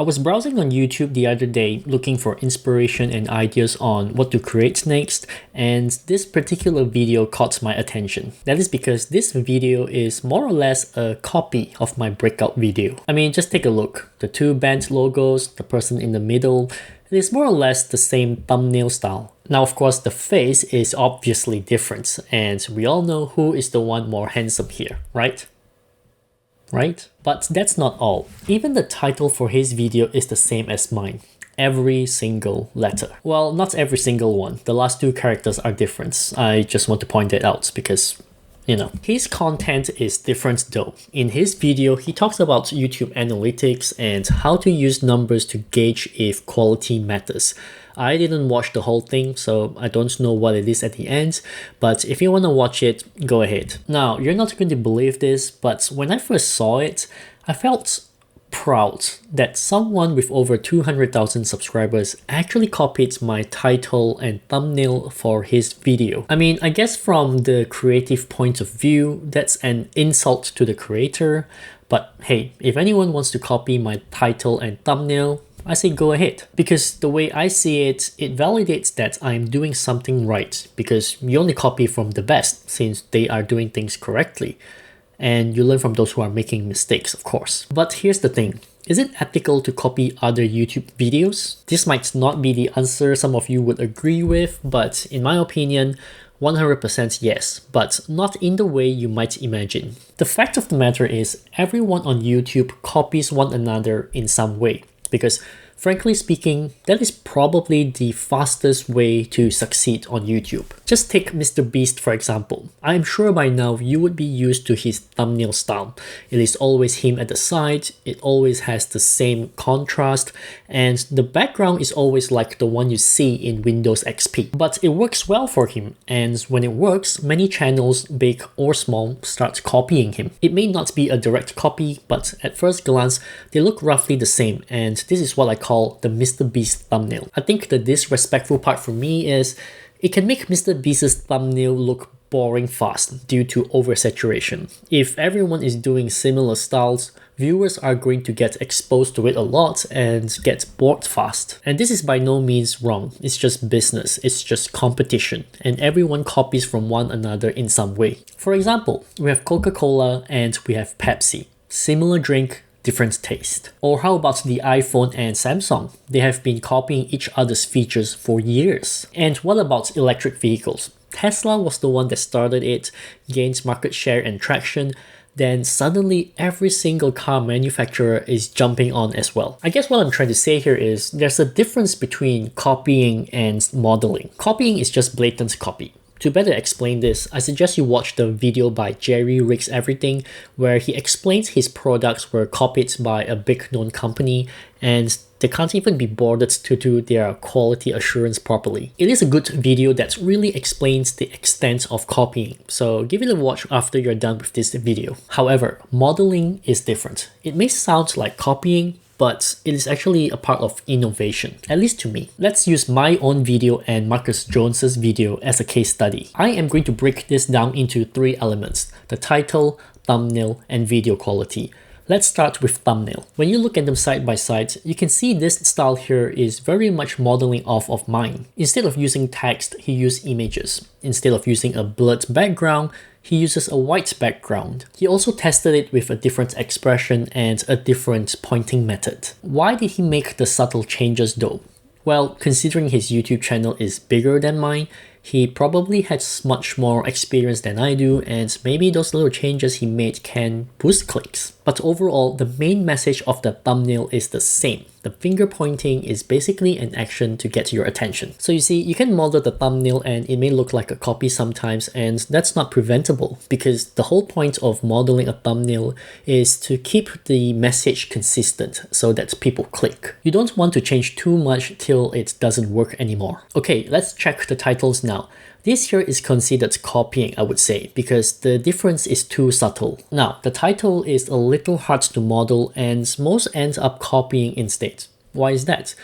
I was browsing on YouTube the other day looking for inspiration and ideas on what to create next, and this particular video caught my attention. That is because this video is more or less a copy of my breakout video. I mean, just take a look. The two band logos, the person in the middle, it is more or less the same thumbnail style. Now, of course, the face is obviously different, and we all know who is the one more handsome here, right? Right? But that's not all. Even the title for his video is the same as mine. Every single letter. Well, not every single one. The last two characters are different. I just want to point that out because, you know. His content is different though. In his video, he talks about YouTube analytics and how to use numbers to gauge if quality matters. I didn't watch the whole thing, so I don't know what it is at the end, but if you want to watch it, go ahead. Now, you're not going to believe this, but when I first saw it, I felt proud that someone with over 200,000 subscribers actually copied my title and thumbnail for his video. I mean, I guess from the creative point of view, that's an insult to the creator, but hey, if anyone wants to copy my title and thumbnail, I say go ahead. Because the way I see it, it validates that I'm doing something right, because you only copy from the best since they are doing things correctly. And you learn from those who are making mistakes, of course. But here's the thing. Is it ethical to copy other YouTube videos? This might not be the answer some of you would agree with, but in my opinion, 100% yes, but not in the way you might imagine. The fact of the matter is, everyone on YouTube copies one another in some way. Because frankly speaking, that is probably the fastest way to succeed on YouTube. Just take Mr. Beast for example. I'm sure by now you would be used to his thumbnail style. It is always him at the side, it always has the same contrast, and the background is always like the one you see in Windows XP. But it works well for him, and when it works, many channels, big or small, start copying him. It may not be a direct copy, but at first glance, they look roughly the same, and this is what I call the Mr. Beast thumbnail. I think the disrespectful part for me is it can make Mr. Beast's thumbnail look boring fast due to oversaturation. If everyone is doing similar styles, viewers are going to get exposed to it a lot and get bored fast. And this is by no means wrong. It's just business. It's just competition. And everyone copies from one another in some way. For example, we have Coca-Cola and we have Pepsi. Similar drink, different taste. Or how about the iPhone and Samsung? They have been copying each other's features for years. And what about electric vehicles? Tesla was the one that started it, gained market share and traction, then suddenly every single car manufacturer is jumping on as well. I guess what I'm trying to say here is there's a difference between copying and modeling. Copying is just blatant copy. To better explain this, I suggest you watch the video by Jerry Rigs Everything, where he explains his products were copied by a big known company and they can't even be bothered to do their quality assurance properly. It is a good video that really explains the extent of copying, so give it a watch after you're done with this video. However, modeling is different. It may sound like copying, but it is actually a part of innovation, at least to me. Let's use my own video and Marcus Jones's video as a case study. I am going to break this down into three elements: the title, thumbnail, and video quality. Let's start with thumbnail. When you look at them side by side, you can see this style here is very much modeling off of mine. Instead of using text, he used images. Instead of using a blurred background, he uses a white background. He also tested it with a different expression and a different pointing method. Why did he make the subtle changes though? Well, considering his YouTube channel is bigger than mine, he probably has much more experience than I do, and maybe those little changes he made can boost clicks. But overall, the main message of the thumbnail is the same. The finger pointing is basically an action to get your attention. So you see, you can model the thumbnail and it may look like a copy sometimes, and that's not preventable because the whole point of modeling a thumbnail is to keep the message consistent so that people click. You don't want to change too much till it doesn't work anymore. Okay, let's check the titles now. This here is considered copying, I would say, because the difference is too subtle. Now, the title is a little hard to model and most end up copying instead. Why is that?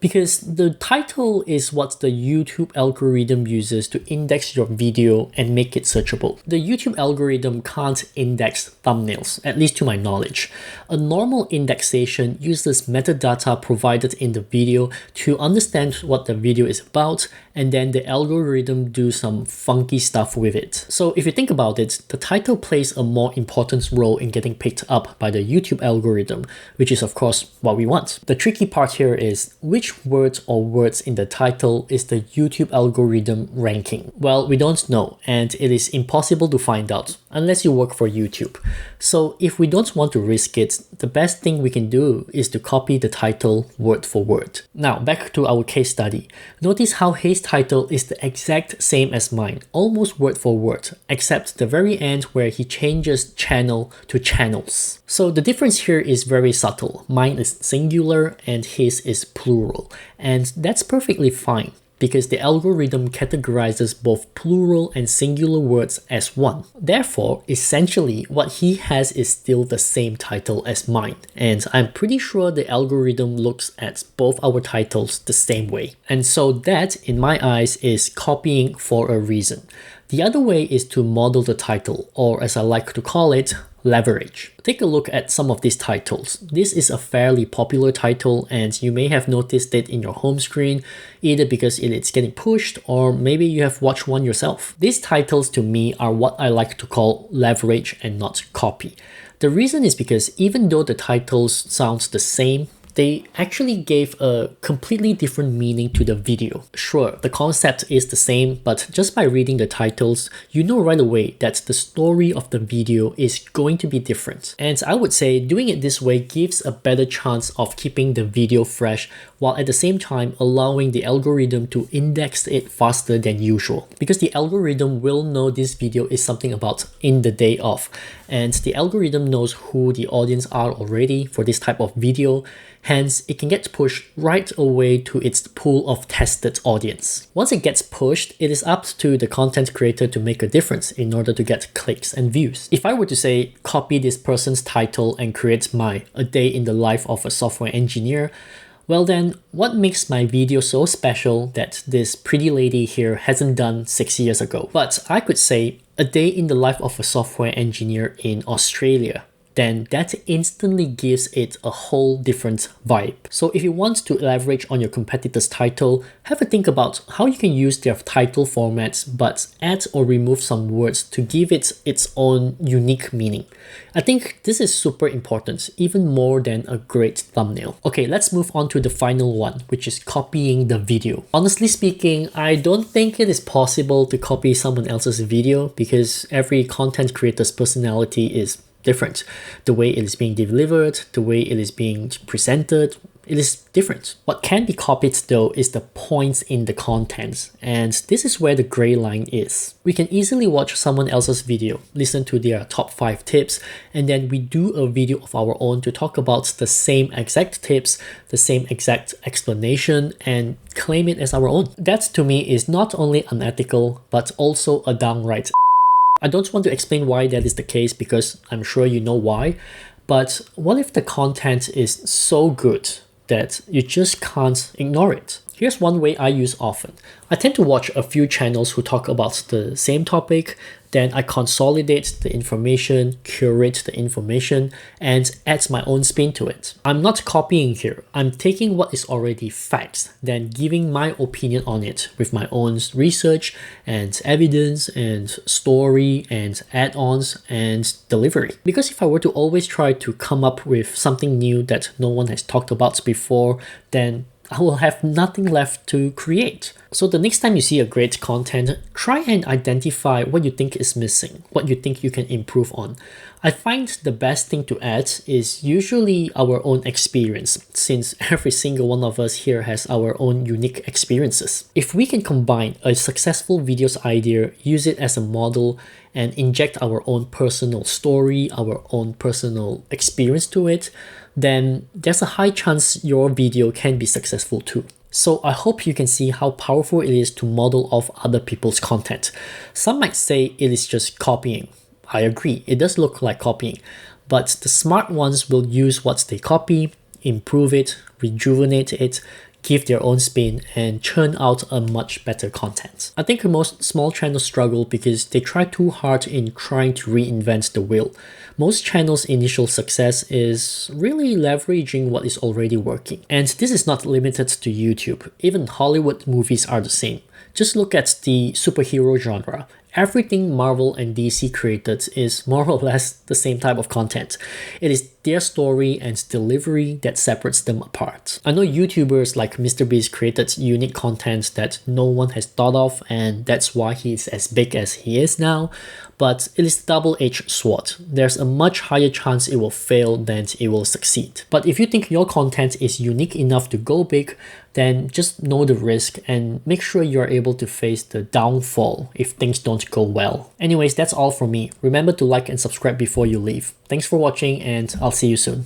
Because the title is what the YouTube algorithm uses to index your video and make it searchable. The YouTube algorithm can't index thumbnails, at least to my knowledge. A normal indexation uses metadata provided in the video to understand what the video is about, and then the algorithm do some funky stuff with it. So if you think about it, the title plays a more important role in getting picked up by the YouTube algorithm, which is of course what we want. The tricky part here is which words or words in the title is the YouTube algorithm ranking? Well, we don't know, and it is impossible to find out unless you work for YouTube. So if we don't want to risk it, the best thing we can do is to copy the title word for word. Now back to our case study. Notice how his title is the exact same as mine, almost word for word, except the very end where he changes channel to channels. So the difference here is very subtle. Mine is singular and his is plural, and that's perfectly fine because the algorithm categorizes both plural and singular words as one. Therefore, essentially, what he has is still the same title as mine, and I'm pretty sure the algorithm looks at both our titles the same way. And so that, in my eyes, is copying for a reason. The other way is to model the title, or as I like to call it, leverage. Take a look at some of these titles. This is a fairly popular title and you may have noticed it in your home screen, either because it's getting pushed or maybe you have watched one yourself. These titles to me are what I like to call leverage and not copy. The reason is because even though the titles sound the same, they actually gave a completely different meaning to the video. Sure, the concept is the same, but just by reading the titles, you know right away that the story of the video is going to be different. And I would say doing it this way gives a better chance of keeping the video fresh, while at the same time allowing the algorithm to index it faster than usual. Because the algorithm will know this video is something about in the day of, and the algorithm knows who the audience are already for this type of video. Hence, it can get pushed right away to its pool of tested audience. Once it gets pushed, it is up to the content creator to make a difference in order to get clicks and views. If I were to say, copy this person's title and create my A Day in the Life of a Software Engineer, well then, what makes my video so special that this pretty lady here hasn't done 6 years ago? But I could say, A Day in the Life of a Software Engineer in Australia. Then that instantly gives it a whole different vibe. So if you want to leverage on your competitor's title, have a think about how you can use their title formats but add or remove some words to give it its own unique meaning. I think this is super important, even more than a great thumbnail. Okay, let's move on to the final one, which is copying the video. Honestly speaking, I don't think it is possible to copy someone else's video because every content creator's personality is different. The way it is being delivered, the way it is being presented, it is different. What can be copied though is the points in the content, and this is where the gray line is. We can easily watch someone else's video, listen to their top 5 tips, and then we do a video of our own to talk about the same exact tips, the same exact explanation, and claim it as our own. That to me is not only unethical, but also a downright. I don't want to explain why that is the case because I'm sure you know why, but what if the content is so good that you just can't ignore it? Here's one way I use often. I tend to watch a few channels who talk about the same topic, then I consolidate the information, curate the information, and add my own spin to it. I'm not copying here. I'm taking what is already facts, then giving my opinion on it with my own research and evidence and story and add-ons and delivery. Because if I were to always try to come up with something new that no one has talked about before, then I will have nothing left to create. So the next time you see a great content, try and identify what you think is missing, what you think you can improve on. I find the best thing to add is usually our own experience, since every single one of us here has our own unique experiences. If we can combine a successful video's idea, use it as a model, and inject our own personal story, our own personal experience to it, then there's a high chance your video can be successful too. So I hope you can see how powerful it is to model off other people's content. Some might say it is just copying. I agree, it does look like copying, but the smart ones will use what they copy, improve it, rejuvenate it, give their own spin, and churn out a much better content. I think most small channels struggle because they try too hard in trying to reinvent the wheel. Most channels' initial success is really leveraging what is already working. And this is not limited to YouTube. Even Hollywood movies are the same. Just look at the superhero genre. Everything Marvel and DC created is more or less the same type of content. It is their story and delivery that separates them apart. I know YouTubers like MrBeast created unique content that no one has thought of, and that's why he's as big as he is now, but it is a double-edged sword. There's a much higher chance it will fail than it will succeed. But if you think your content is unique enough to go big, then just know the risk and make sure you're able to face the downfall if things don't go well. Anyways, that's all from me. Remember to like and subscribe before you leave. Thanks for watching, and I'll see you soon.